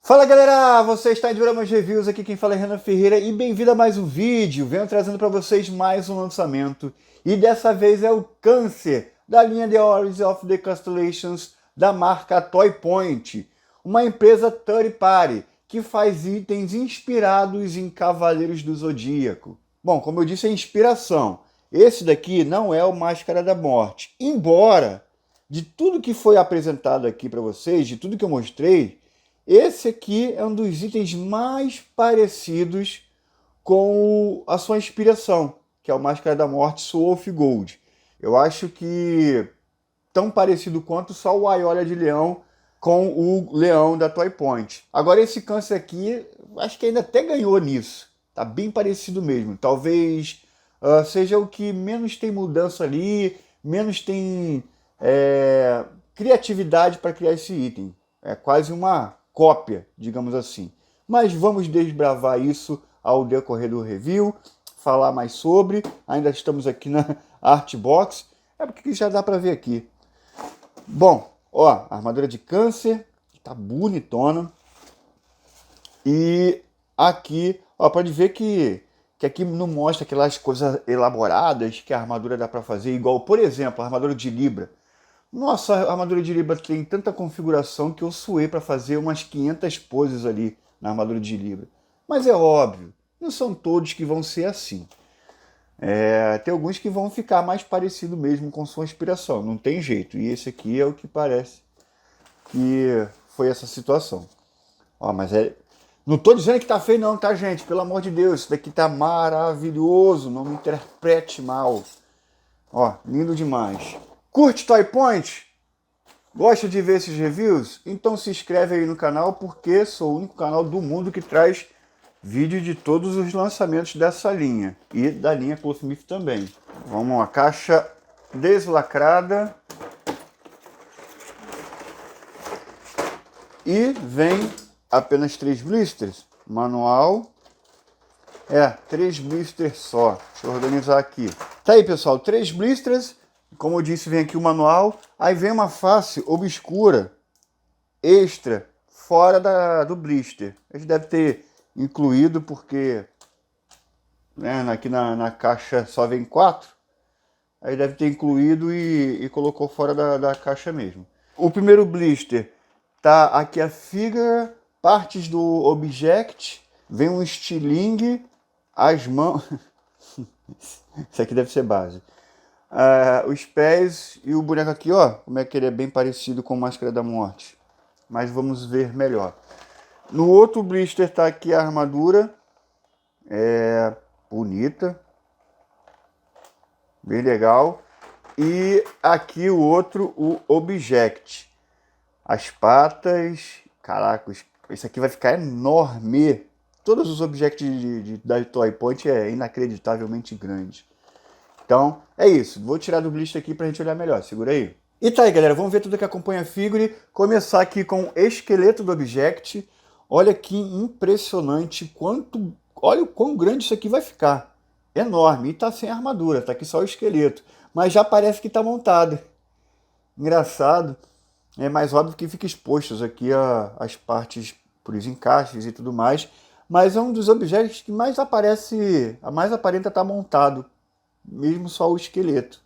Fala galera, você está em Duramas Reviews, aqui quem fala é Renan Ferreira e bem-vindo a mais um vídeo. Venho trazendo para vocês mais um lançamento e dessa vez é o Câncer, da linha The Origins of the Constellations da marca Toy Point, uma empresa third party que faz itens inspirados em Cavaleiros do Zodíaco. Bom, como eu disse, é inspiração. Esse daqui não é o Máscara da Morte, embora de tudo que foi apresentado aqui para vocês, de tudo que eu mostrei, esse aqui é um dos itens mais parecidos com a sua inspiração, que é o Máscara da Morte Soul of Gold. Eu acho que tão parecido quanto só o Aiolia de Leão com o Leão da Toy Point. Agora esse Câncer aqui, acho que ainda até ganhou nisso. Tá bem parecido mesmo. Talvez seja o que menos tem mudança ali, menos tem criatividade para criar esse item. É quase uma cópia, digamos assim. Mas vamos desbravar isso ao decorrer do review, falar mais sobre. Ainda estamos aqui na Artbox, porque já dá para ver aqui. Bom, ó, armadura de Câncer, tá bonitona. E aqui, ó, pode ver que aqui não mostra aquelas coisas elaboradas que a armadura dá para fazer, igual, por exemplo, a armadura de Libra. Nossa, a armadura de Libra tem tanta configuração que eu suei para fazer umas 500 poses ali na armadura de Libra. Mas é óbvio, não são todos que vão ser assim. Tem alguns que vão ficar mais parecido mesmo com sua inspiração, não tem jeito. E esse aqui é o que parece que foi essa situação. Ó, mas não tô dizendo que tá feio não, tá, gente? Pelo amor de Deus, isso daqui tá maravilhoso, não me interprete mal. Ó, lindo demais. Curte Toy Point? Gosta de ver esses reviews? Então se inscreve aí no canal, porque sou o único canal do mundo que traz vídeo de todos os lançamentos dessa linha. E da linha Clothmith também. Vamos lá, caixa deslacrada. E vem apenas 3 blisters. Manual. 3 blisters só. Deixa eu organizar aqui. Tá aí, pessoal, 3 blisters. Como eu disse, vem aqui o manual. Aí vem uma face obscura, extra, fora do blister. Eles devem ter incluído porque aqui na caixa só vem 4. Aí deve ter incluído e colocou fora da caixa mesmo. O primeiro blister tá aqui a figure, partes do object, vem um estilingue, as mãos. Isso aqui deve ser base. Os pés e o boneco aqui, ó, como é que ele é bem parecido com Máscara da Morte. Mas vamos ver melhor. No outro blister tá aqui a armadura. Bonita. Bem legal. E aqui o outro, o object. As patas. Caraca, isso aqui vai ficar enorme. Todos os objects da Toy Point é inacreditavelmente grande. Então, é isso. Vou tirar do blister aqui pra gente olhar melhor. Segura aí. E tá aí, galera. Vamos ver tudo que acompanha a figure. Começar aqui com o esqueleto do object. Olha que impressionante. Olha o quão grande isso aqui vai ficar. Enorme. E tá sem armadura. Tá aqui só o esqueleto. Mas já parece que tá montado. Engraçado. É mais óbvio que fica expostos aqui as partes por os encaixes e tudo mais. Mas é um dos objetos que mais aparenta estar montado. Mesmo só o esqueleto.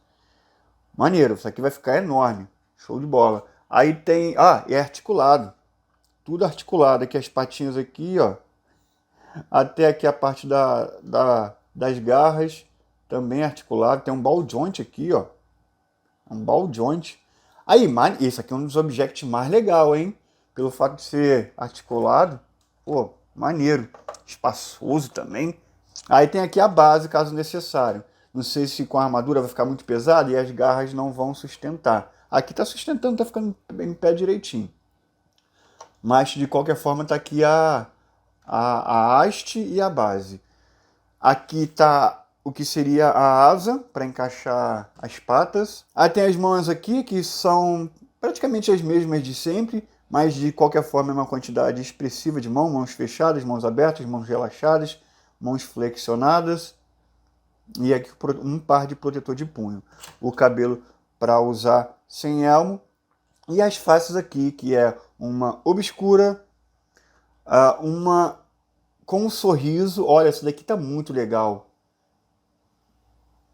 Maneiro, isso aqui vai ficar enorme. Show de bola. Aí tem... é articulado. Tudo articulado. Aqui as patinhas aqui, ó. Até aqui a parte das garras. Também articulado. Tem um ball joint aqui, ó. Um ball joint. Aí, isso aqui é um dos objetos mais legal, hein? Pelo fato de ser articulado. Pô, maneiro. Espaçoso também. Aí tem aqui a base, caso necessário. Não sei se com a armadura vai ficar muito pesado e as garras não vão sustentar. Aqui está sustentando, está ficando em pé direitinho. Mas de qualquer forma está aqui a haste e a base. Aqui está o que seria a asa para encaixar as patas. Aí tem as mãos aqui que são praticamente as mesmas de sempre, mas de qualquer forma é uma quantidade expressiva de mãos fechadas, mãos abertas, mãos relaxadas, mãos flexionadas. E aqui um par de protetor de punho. O cabelo para usar sem elmo. E as faces aqui, que é uma obscura, Uma com um sorriso. Olha, essa daqui tá muito legal.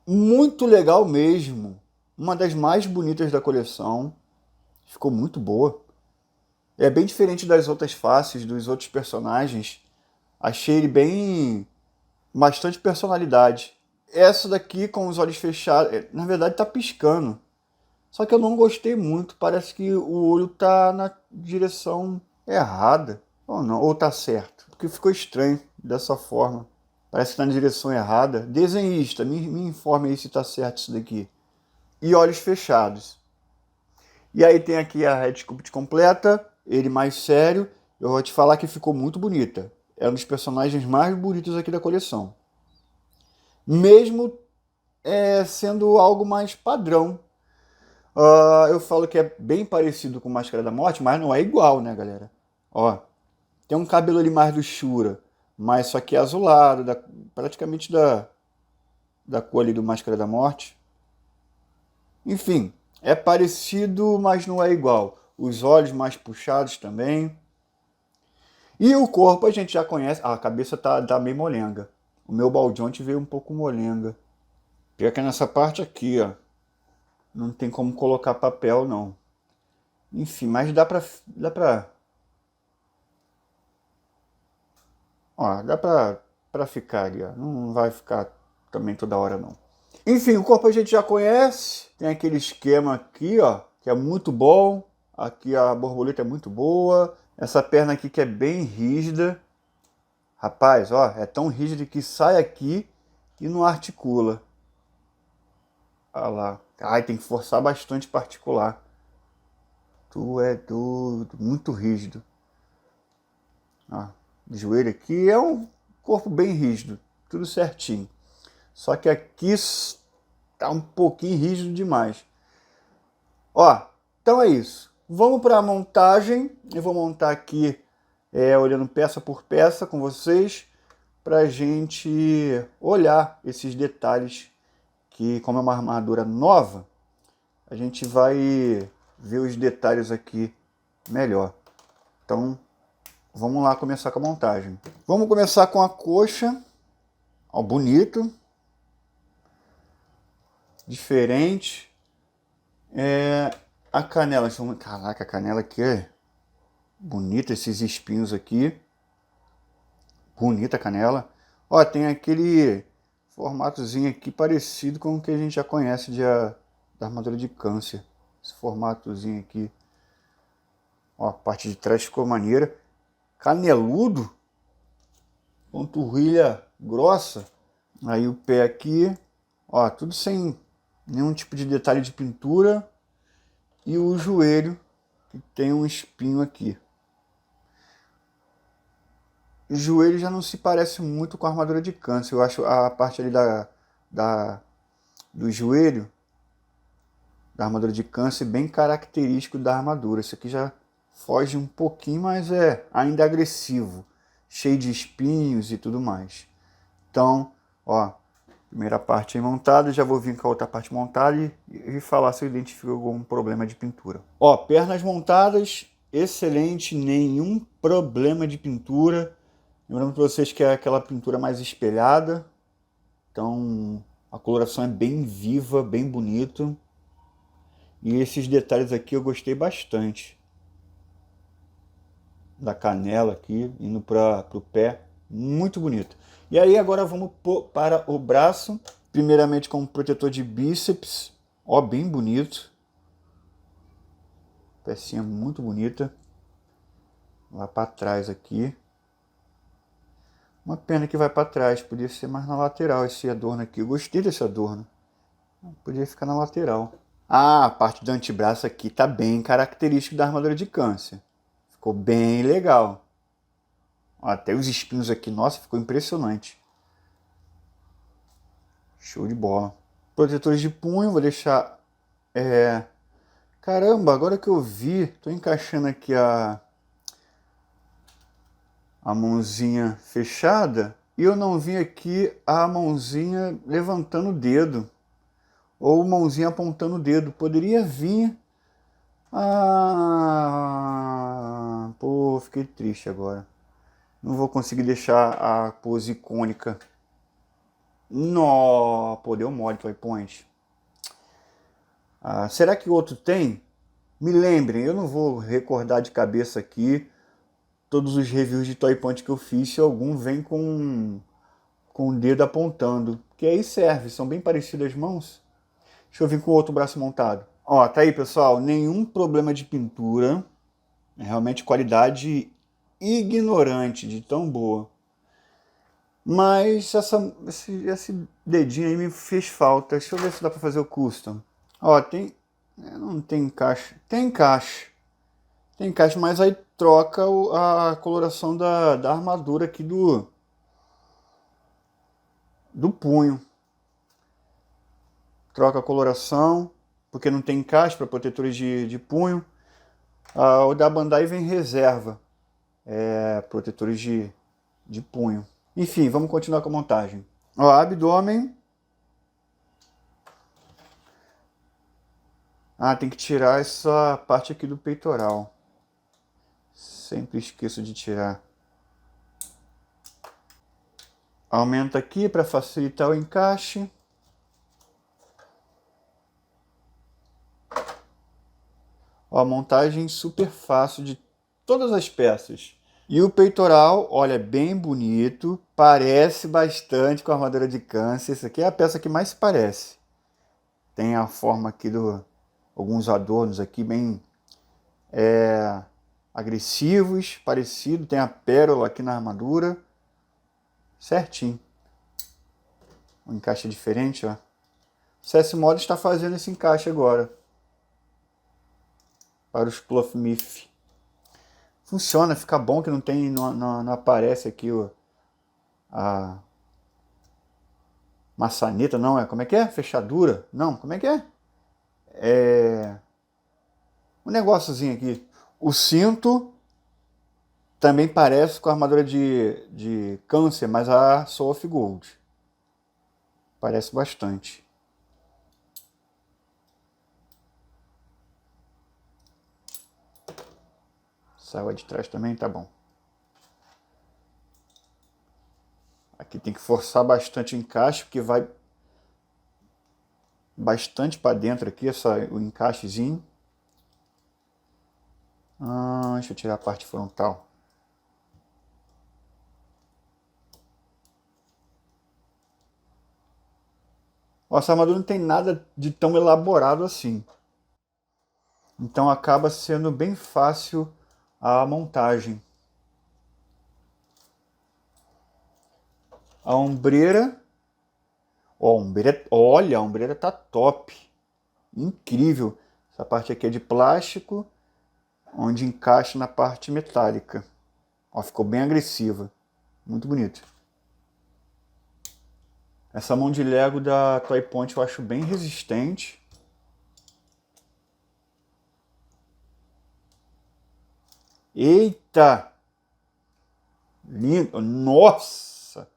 Muito legal mesmo. Uma das mais bonitas da coleção. Ficou muito boa. É bem diferente das outras faces, dos outros personagens. Achei ele bem... bastante personalidade. Essa daqui com os olhos fechados, na verdade tá piscando. Só que eu não gostei muito, parece que o olho tá na direção errada. Ou não, ou tá certo. Porque ficou estranho dessa forma. Parece que tá na direção errada. Desenhista, me informe aí se tá certo isso daqui. E olhos fechados. E aí tem aqui a Red Sculpt completa, ele mais sério. Eu vou te falar que ficou muito bonita. É um dos personagens mais bonitos aqui da coleção. Mesmo sendo algo mais padrão. Eu falo que é bem parecido com Máscara da Morte, mas não é igual, né, galera? Ó, tem um cabelo ali mais do Shura, mas só que é azulado, praticamente da cor ali do Máscara da Morte. Enfim, é parecido, mas não é igual. Os olhos mais puxados também. E o corpo a gente já conhece. A cabeça tá meio molenga. O meu Baldionte veio um pouco molenga. Pior que é nessa parte aqui, ó. Não tem como colocar papel, não. Enfim, mas dá pra ficar ali, ó. Não vai ficar também toda hora, não. Enfim, o corpo a gente já conhece. Tem aquele esquema aqui, ó, que é muito bom. Aqui a borboleta é muito boa. Essa perna aqui que é bem rígida. Rapaz, ó, é tão rígida que sai aqui e não articula. Olha lá. Ai, tem que forçar bastante para articular. Tu é doido, muito rígido. Ó, joelho aqui é um corpo bem rígido, tudo certinho. Só que aqui tá um pouquinho rígido demais. Ó, então é isso. Vamos para a montagem. Eu vou montar aqui, olhando peça por peça com vocês, para a gente olhar esses detalhes que, como é uma armadura nova, a gente vai ver os detalhes aqui melhor. Então, vamos lá começar com a montagem. Vamos começar com a coxa. Ó, bonito. Diferente. A canela. Caraca, a canela aqui é bonita. Esses espinhos aqui. Bonita a canela. Ó, tem aquele formatozinho aqui parecido com o que a gente já conhece da armadura de câncer. Esse formatozinho aqui. Ó, a parte de trás ficou maneira. Caneludo. Panturrilha grossa. Aí o pé aqui. Ó, tudo sem nenhum tipo de detalhe de pintura. E o joelho, que tem um espinho aqui. O joelho já não se parece muito com a armadura de câncer. Eu acho a parte ali do joelho, da armadura de câncer, bem característico da armadura. Isso aqui já foge um pouquinho, mas é ainda agressivo. Cheio de espinhos e tudo mais. Então, ó, primeira parte aí montada, já vou vir com a outra parte montada e falar se eu identifico algum problema de pintura. Ó, pernas montadas, excelente, nenhum problema de pintura. Lembrando para vocês que é aquela pintura mais espelhada. Então, a coloração é bem viva, bem bonito. E esses detalhes aqui eu gostei bastante. Da canela aqui, indo para o pé, muito bonito. E aí agora vamos para o braço, primeiramente com um protetor de bíceps, ó, bem bonito. Pecinha muito bonita. Lá para trás aqui. Uma pena que vai para trás, podia ser mais na lateral esse adorno aqui. Eu gostei desse adorno. Podia ficar na lateral. A parte do antebraço aqui tá bem característico da armadura de câncer. Ficou bem legal. Ó, até os espinhos aqui, nossa, ficou impressionante. Show de bola. Protetores de punho, vou deixar... Caramba, agora que eu vi, tô encaixando aqui a mãozinha fechada e eu não vi aqui a mãozinha levantando o dedo. Ou mãozinha apontando o dedo. Poderia vir... pô, fiquei triste agora. Não vou conseguir deixar a pose icônica. Nó, pô, deu mole Toy Point. Será que outro tem? Me lembrem, eu não vou recordar de cabeça aqui todos os reviews de Toy Point que eu fiz, se algum vem com o dedo apontando. Que aí serve, são bem parecidas as mãos. Deixa eu vir com o outro braço montado. Ó, tá aí, pessoal, nenhum problema de pintura. É realmente qualidade ignorante de tão boa. Mas esse dedinho aí me fez falta. Deixa eu ver se dá pra fazer o custom. Ó, tem... Não tem encaixe. Tem encaixe. Tem encaixe, mas aí troca a coloração da armadura aqui do punho. Troca a coloração, porque não tem encaixe para protetores de punho. O da Bandai vem reserva, protetores de punho. Enfim, vamos continuar com a montagem. Ó, abdômen. Tem que tirar essa parte aqui do peitoral. Sempre esqueço de tirar. Aumenta aqui para facilitar o encaixe. Ó, montagem super fácil de todas as peças. E o peitoral, olha, bem bonito. Parece bastante com a armadura de câncer. Essa aqui é a peça que mais se parece. Tem a forma aqui alguns adornos aqui bem agressivos, parecido. Tem a pérola aqui na armadura. Certinho. Um encaixe diferente, ó. O CS Mod está fazendo esse encaixe agora. Para os Pluffmif. Funciona, fica bom que não aparece aqui a maçaneta, não, como é que é? Fechadura? Não, como é que é? Um negóciozinho aqui. O cinto também parece com a armadura de câncer, mas a Soul of Gold. Parece bastante. Saiu de trás também, tá bom. Aqui tem que forçar bastante o encaixe, porque vai bastante para dentro aqui, o encaixezinho. Deixa eu tirar a parte frontal. Essa armadura não tem nada de tão elaborado assim. Então acaba sendo bem fácil a montagem. A ombreira. Olha, a ombreira tá top. Incrível. Essa parte aqui é de plástico, onde encaixa na parte metálica. Ó, ficou bem agressiva. Muito bonito. Essa mão de Lego da Toy Point eu acho bem resistente. Eita! Lindo! Nossa!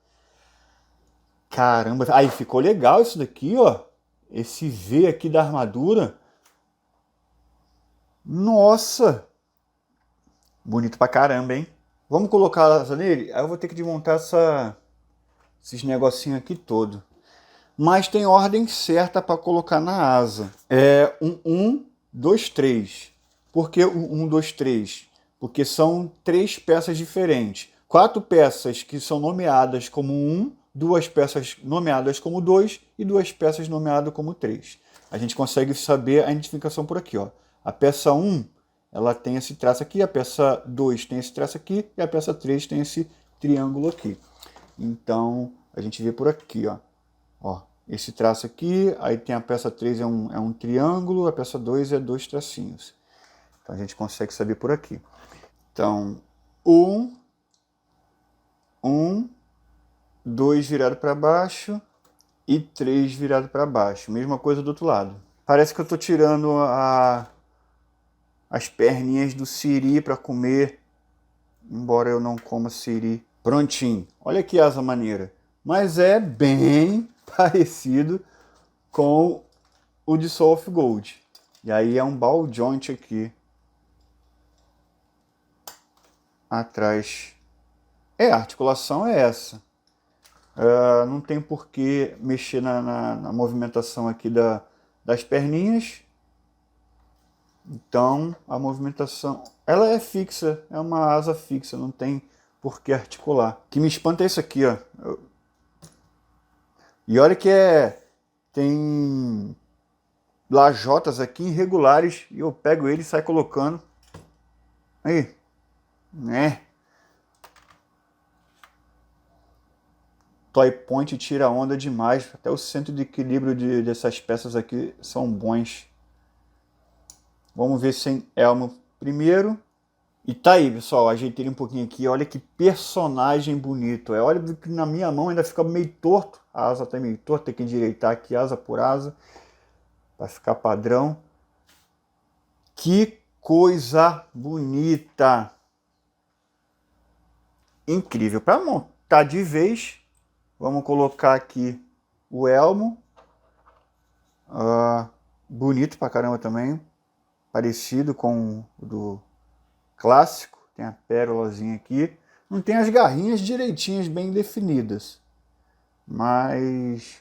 Caramba! Aí ficou legal isso daqui, ó. Esse V aqui da armadura. Nossa! Bonito pra caramba, hein? Vamos colocar a asa nele? Aí eu vou ter que desmontar esses negocinhos aqui todo. Mas tem ordem certa para colocar na asa. É 1, 2, 3. Por que 1, 2, 3? Porque são 3 peças diferentes. 4 peças que são nomeadas como 1, 2 peças nomeadas como 2 e 2 peças nomeadas como 3. A gente consegue saber a identificação por aqui, ó. A peça 1, ela tem esse traço aqui, a peça 2 tem esse traço aqui e a peça 3 tem esse triângulo aqui. Então, a gente vê por aqui, ó. Ó, esse traço aqui, aí tem a peça 3 é um triângulo, a peça 2 é 2 tracinhos. Então a gente consegue saber por aqui. Então, 2 virado para baixo e 3 virado para baixo. Mesma coisa do outro lado. Parece que eu estou tirando as perninhas do siri para comer, embora eu não coma siri. Prontinho. Olha que asa maneira. Mas é bem parecido com o de Soul of Gold. E aí é um ball joint aqui atrás. A articulação é essa. Não tem por que mexer na movimentação aqui das perninhas. Então, a movimentação, ela é fixa, é uma asa fixa, não tem por que articular. O que me espanta é isso aqui, ó. E olha que tem lajotas aqui irregulares, e eu pego ele e saio colocando. Aí, né? Toy Point tira onda demais, até o centro de equilíbrio dessas peças aqui são bons. Vamos ver sem elmo primeiro. E tá aí, pessoal, ajeitei ele um pouquinho aqui. Olha que personagem bonito. Olha que na minha mão ainda fica meio torto. A asa tá meio torta, tem que endireitar aqui asa por asa para ficar padrão. Que coisa bonita. Incrível. Para montar de vez, vamos colocar aqui o elmo. Bonito pra caramba também. Parecido com o do clássico. Tem a pérolazinha aqui. Não tem as garrinhas direitinhas, bem definidas. Mas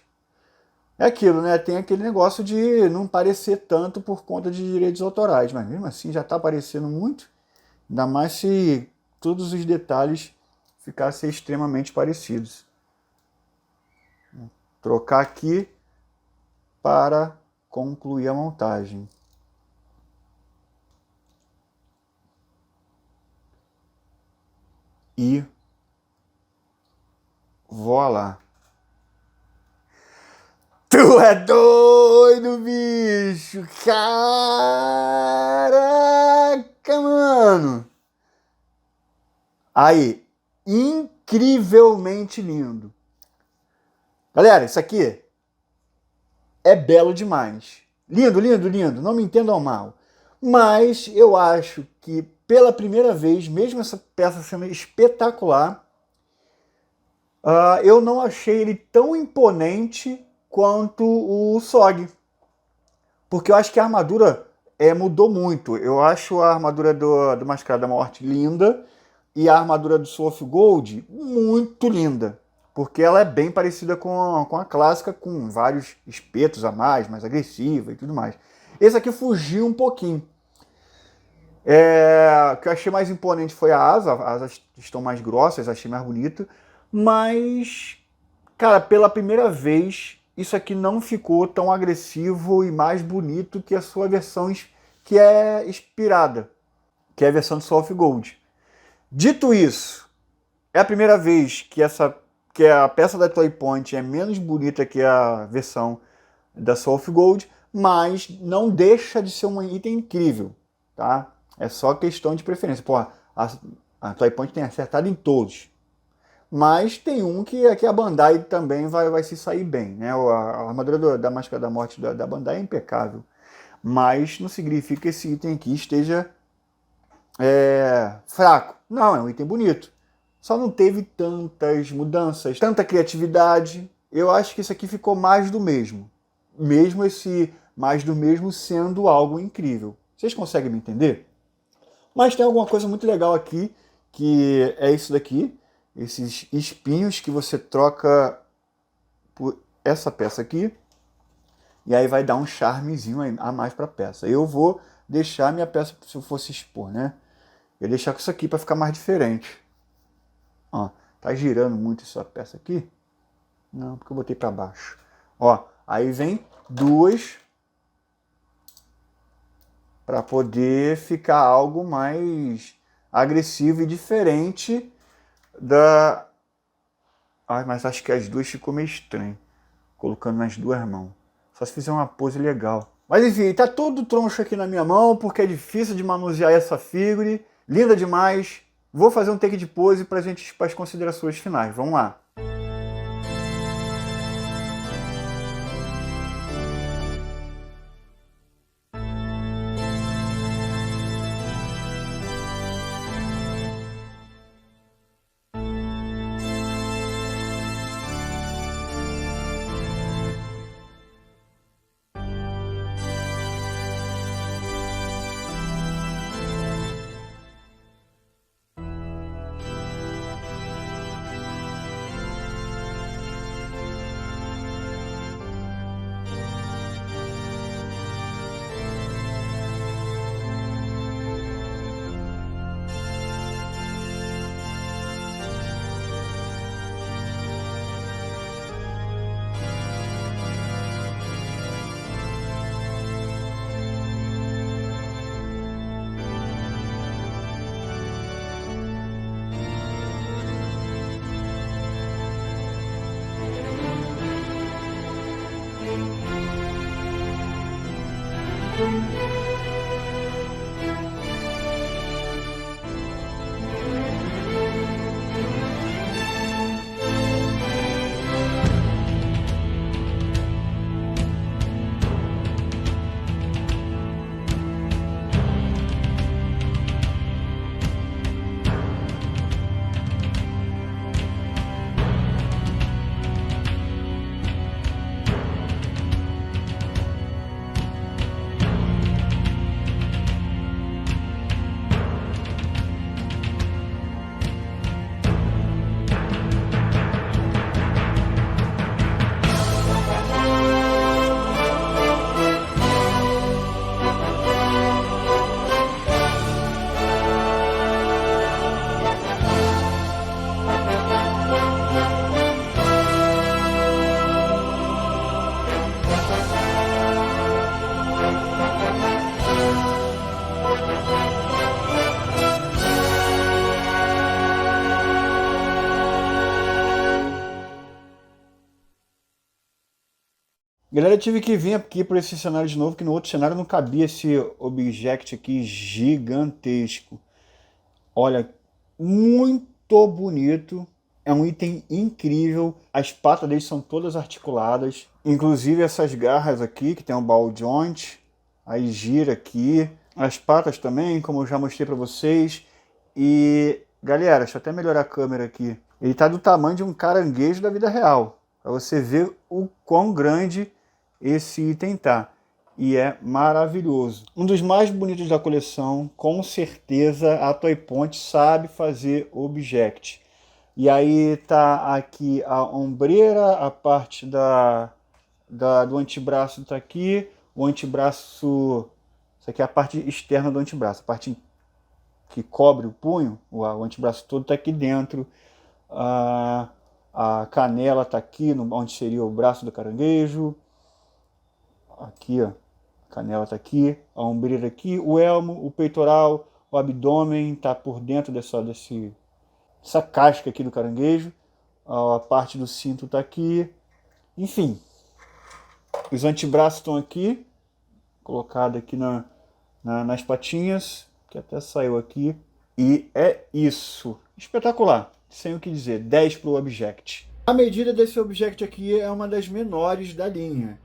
é aquilo, né? Tem aquele negócio de não parecer tanto por conta de direitos autorais. Mas mesmo assim já está parecendo muito. Ainda mais se todos os detalhes ficassem extremamente parecidos. Vou trocar aqui para concluir a montagem. E voilá. Tu é doido, bicho! Caraca, mano! Aí, incrivelmente lindo. Galera, isso aqui é belo demais. Lindo, lindo, lindo. Não me entendam mal. Mas eu acho que pela primeira vez, mesmo essa peça sendo espetacular, eu não achei ele tão imponente quanto o SOG. Porque eu acho que a armadura mudou muito. Eu acho a armadura do Mascarada da Morte linda e a armadura do Soul of Gold muito linda. Porque ela é bem parecida com a clássica, com vários espetos a mais agressiva e tudo mais. Esse aqui fugiu um pouquinho. O que eu achei mais imponente foi a asa. As asas estão mais grossas, achei mais bonito. Mas, cara, pela primeira vez, isso aqui não ficou tão agressivo e mais bonito que a sua versão que é inspirada, que é a versão do Soul of Gold. Dito isso, é a primeira vez que a peça da Toy Point é menos bonita que a versão da Soul of Gold, mas não deixa de ser um item incrível, tá? É só questão de preferência. Pô, a Toy Point tem acertado em todos. Mas tem um que a Bandai também vai se sair bem, né? A armadura da Máscara da Morte da Bandai é impecável. Mas não significa que esse item aqui esteja fraco. Não, é um item bonito. Só não teve tantas mudanças, tanta criatividade. Eu acho que isso aqui ficou mais do mesmo. Mesmo esse mais do mesmo sendo algo incrível. Vocês conseguem me entender? Mas tem alguma coisa muito legal aqui, que é isso daqui. Esses espinhos que você troca por essa peça aqui. E aí vai dar um charmezinho a mais para a peça. Eu vou deixar minha peça, se eu fosse expor, né? Eu vou deixar com isso aqui para ficar mais diferente. Ó, tá girando muito essa peça aqui? Não, porque eu botei para baixo. Ó, aí vem duas para poder ficar algo mais agressivo e diferente da... Ai, mas acho que as duas ficou meio estranho, colocando nas duas mãos. Só se fizer uma pose legal. Mas enfim, tá todo troncho aqui na minha mão, porque é difícil de manusear essa figure. Linda demais. Vou fazer um take de pose para as considerações finais. Vamos lá. Galera, eu tive que vir aqui para esse cenário de novo, que no outro cenário não cabia esse object aqui gigantesco. Olha, muito bonito. É um item incrível. As patas deles são todas articuladas. Inclusive essas garras aqui, que tem um ball joint. Aí gira aqui. As patas também, como eu já mostrei para vocês. E, galera, deixa eu até melhorar a câmera aqui. Ele tá do tamanho de um caranguejo da vida real. Para você ver o quão grande esse item tá. E é maravilhoso. Um dos mais bonitos da coleção, com certeza a Toy Point sabe fazer object. E aí tá aqui a ombreira, a parte do antebraço tá aqui, o antebraço, isso aqui é a parte externa do antebraço, a parte que cobre o punho, o antebraço todo tá aqui dentro. A canela tá aqui, onde seria o braço do caranguejo. Aqui, ó, a canela tá aqui, a ombreira aqui, o elmo, o peitoral, o abdômen tá por dentro dessa casca aqui do caranguejo. A parte do cinto tá aqui. Enfim, os antebraços estão aqui, colocado aqui nas patinhas, que até saiu aqui. E é isso. Espetacular, sem o que dizer, 10 para o object. A medida desse object aqui é uma das menores da linha.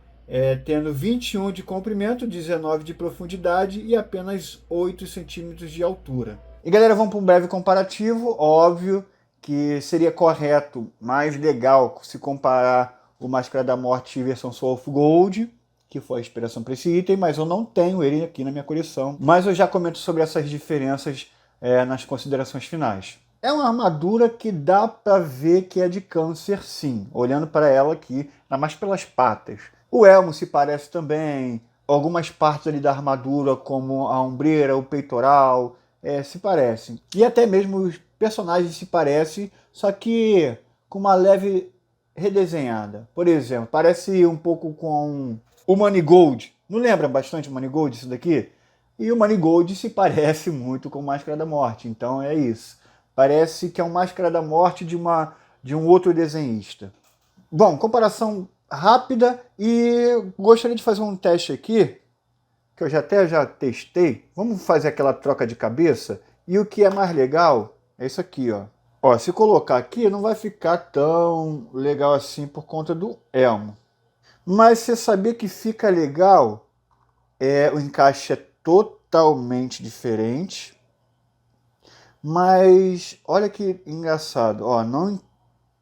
Tendo 21 de comprimento, 19 de profundidade e apenas 8 centímetros de altura. E galera, vamos para um breve comparativo. Óbvio que seria correto, mais legal, se comparar o Máscara da Morte versão Soul of Gold, que foi a inspiração para esse item, mas eu não tenho ele aqui na minha coleção. Mas eu já comento sobre essas diferenças nas considerações finais. É uma armadura que dá para ver que é de câncer, sim, olhando para ela aqui, ainda mais pelas patas. O elmo se parece também, algumas partes ali da armadura, como a ombreira, o peitoral, se parecem. E até mesmo os personagens se parecem, só que com uma leve redesenhada. Por exemplo, parece um pouco com o Manigold. Não lembra bastante o Manigold isso daqui? E o Manigold se parece muito com o Máscara da Morte, então é isso. Parece que é um Máscara da Morte de um outro desenhista. Bom, comparação rápida, e gostaria de fazer um teste aqui, que eu já testei. Vamos fazer aquela troca de cabeça, e o que é mais legal é isso aqui, ó. Ó, se colocar aqui não vai ficar tão legal assim por conta do elmo. Mas você sabia que fica legal? O encaixe é totalmente diferente. Mas olha que engraçado, ó,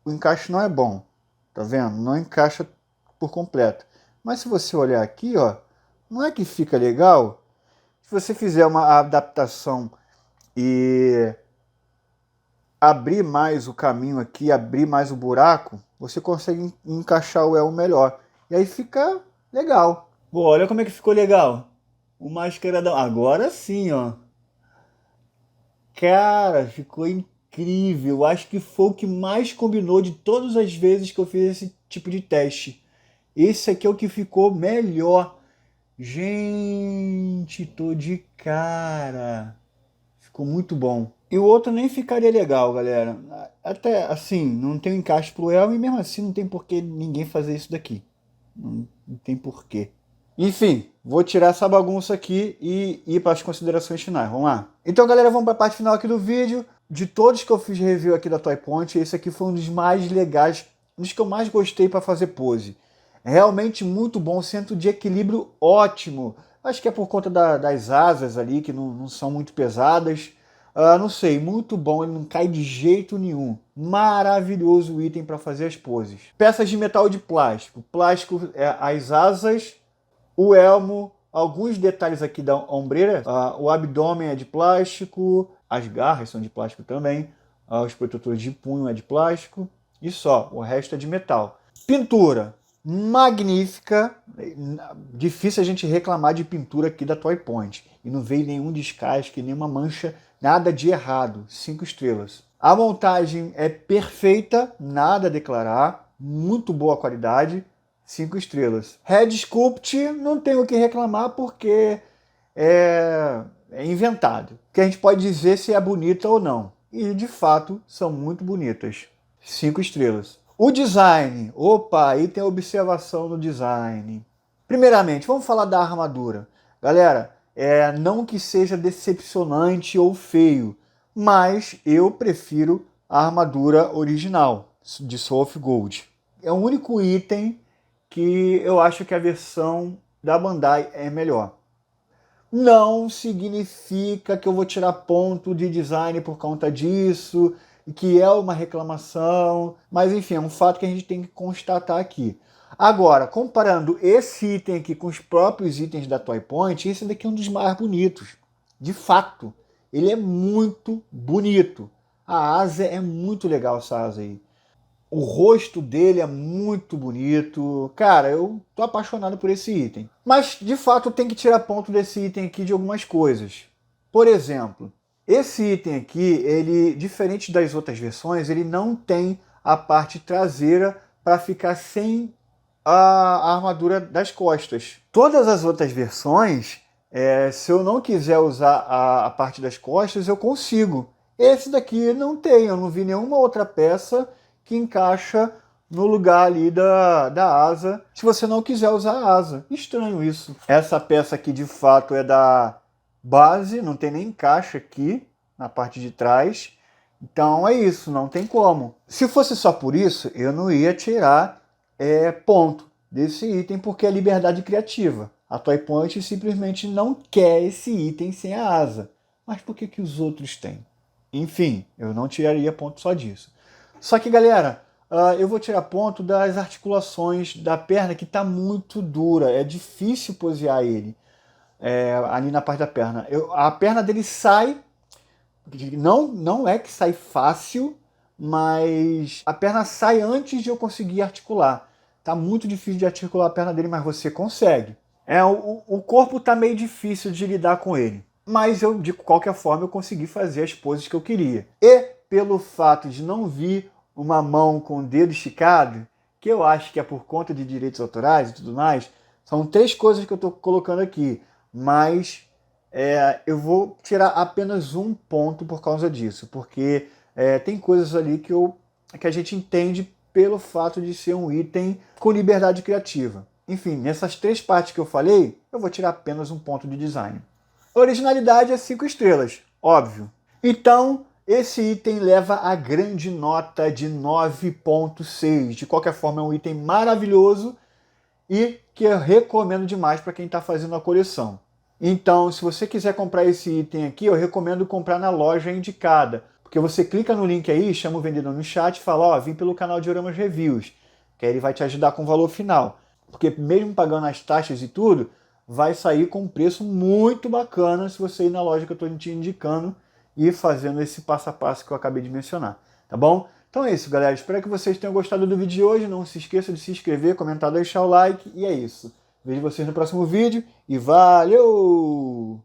o encaixe não é bom. Tá vendo? Não encaixa por completo. Mas se você olhar aqui, ó, não é que fica legal? Se você fizer uma adaptação e abrir mais o caminho aqui, abrir mais o buraco, você consegue encaixar o elmo melhor. E aí fica legal. Pô, olha como é que ficou legal. O Máscara da... Agora sim, ó. Cara, ficou incrível. Acho que foi o que mais combinou de todas as vezes que eu fiz esse tipo de teste. Esse aqui é o que ficou melhor. Gente, tô de cara. Ficou muito bom. E o outro nem ficaria legal, galera. Até assim, não tem um encaixe pro elmo e mesmo assim não tem por que ninguém fazer isso daqui. Não tem porquê. Enfim, vou tirar essa bagunça aqui e ir para as considerações finais. Vamos lá. Então, galera, vamos para a parte final aqui do vídeo. De todos que eu fiz review aqui da Toy Point, esse aqui foi um dos mais legais, um dos que eu mais gostei para fazer pose. Realmente muito bom, centro de equilíbrio ótimo. Acho que é por conta das asas ali, que não são muito pesadas. Não sei, muito bom, ele não cai de jeito nenhum. Maravilhoso item para fazer as poses. Peças de metal e de plástico. Plástico, as asas, o elmo, alguns detalhes aqui da ombreira. O abdômen é de plástico, as garras são de plástico também. Os protetores de punho é de plástico. E só, o resto é de metal. Pintura, magnífica. Difícil a gente reclamar de pintura aqui da Toy Point. E não veio nenhum descasque, nenhuma mancha, nada de errado. 5 estrelas. A montagem é perfeita, nada a declarar. Muito boa qualidade. 5 estrelas. Head Sculpt, não tenho o que reclamar porque é inventado. Que a gente pode dizer se é bonita ou não. E de fato são muito bonitas. 5 estrelas. O design. Opa, aí tem observação no design. Primeiramente, vamos falar da armadura. Galera, não que seja decepcionante ou feio, mas eu prefiro a armadura original de Soul of Gold. É o único item que eu acho que a versão da Bandai é melhor. Não significa que eu vou tirar ponto de design por conta disso, e que é uma reclamação, mas enfim, é um fato que a gente tem que constatar aqui. Agora, comparando esse item aqui com os próprios itens da Toy Point, esse daqui é um dos mais bonitos. De fato, ele é muito bonito. A asa é muito legal, essa asa aí. O rosto dele é muito bonito. Cara, eu tô apaixonado por esse item. Mas, de fato, tem que tirar ponto desse item aqui de algumas coisas. Por exemplo, esse item aqui, ele, diferente das outras versões, ele não tem a parte traseira para ficar sem a armadura das costas. Todas as outras versões, se eu não quiser usar a parte das costas, eu consigo. Esse daqui não tem, eu não vi nenhuma outra peça que encaixa no lugar ali da asa, se você não quiser usar a asa. Estranho isso. Essa peça aqui de fato é da base, não tem nem encaixe aqui na parte de trás. Então é isso, não tem como. Se fosse só por isso, eu não ia tirar ponto desse item, porque é liberdade criativa. A Toy Point simplesmente não quer esse item sem a asa. Mas por que os outros têm? Enfim, eu não tiraria ponto só disso. Só que, galera, eu vou tirar ponto das articulações da perna, que está muito dura. É difícil posear ele ali na parte da perna. A perna dele sai, não é que sai fácil, mas a perna sai antes de eu conseguir articular. Tá muito difícil de articular a perna dele, mas você consegue. O corpo tá meio difícil de lidar com ele. Mas eu, de qualquer forma, eu consegui fazer as poses que eu queria. E pelo fato de não vir uma mão com o dedo esticado, que eu acho que é por conta de direitos autorais e tudo mais, são 3 coisas que eu estou colocando aqui. Mas eu vou tirar apenas um ponto por causa disso, porque tem coisas ali que a gente entende pelo fato de ser um item com liberdade criativa. Enfim, nessas 3 partes que eu falei, eu vou tirar apenas um ponto de design. Originalidade é 5 estrelas, óbvio. Então, esse item leva a grande nota de 9.6. De qualquer forma, é um item maravilhoso e que eu recomendo demais para quem está fazendo a coleção. Então, se você quiser comprar esse item aqui, eu recomendo comprar na loja indicada. Porque você clica no link aí, chama o vendedor no chat e fala, ó, vim pelo canal de Dioramas Reviews, que aí ele vai te ajudar com o valor final. Porque mesmo pagando as taxas e tudo, vai sair com um preço muito bacana se você ir na loja que eu estou te indicando e fazendo esse passo a passo que eu acabei de mencionar, tá bom? Então é isso, galera. Espero que vocês tenham gostado do vídeo de hoje. Não se esqueça de se inscrever, comentar, deixar o like. E é isso. Vejo vocês no próximo vídeo e valeu!